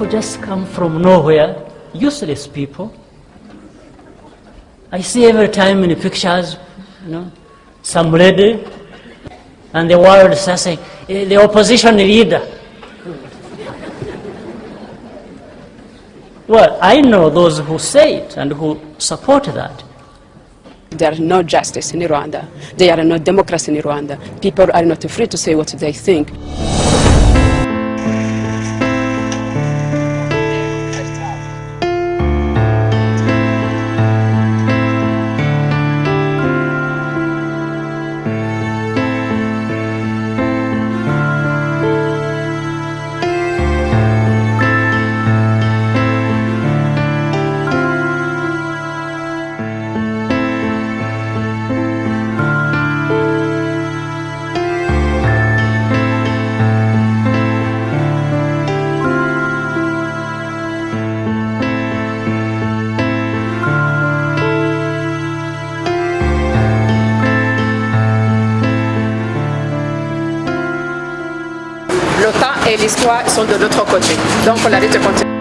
people just come from nowhere, useless people. I see every time in the pictures, some lady, and the world starts saying, the opposition leader. Well, I know those who say it and who support that. There is no justice in Rwanda. There is no democracy in Rwanda. People are not free to say what they think. Le temps et l'histoire sont de l'autre côté. Donc la lutte continue.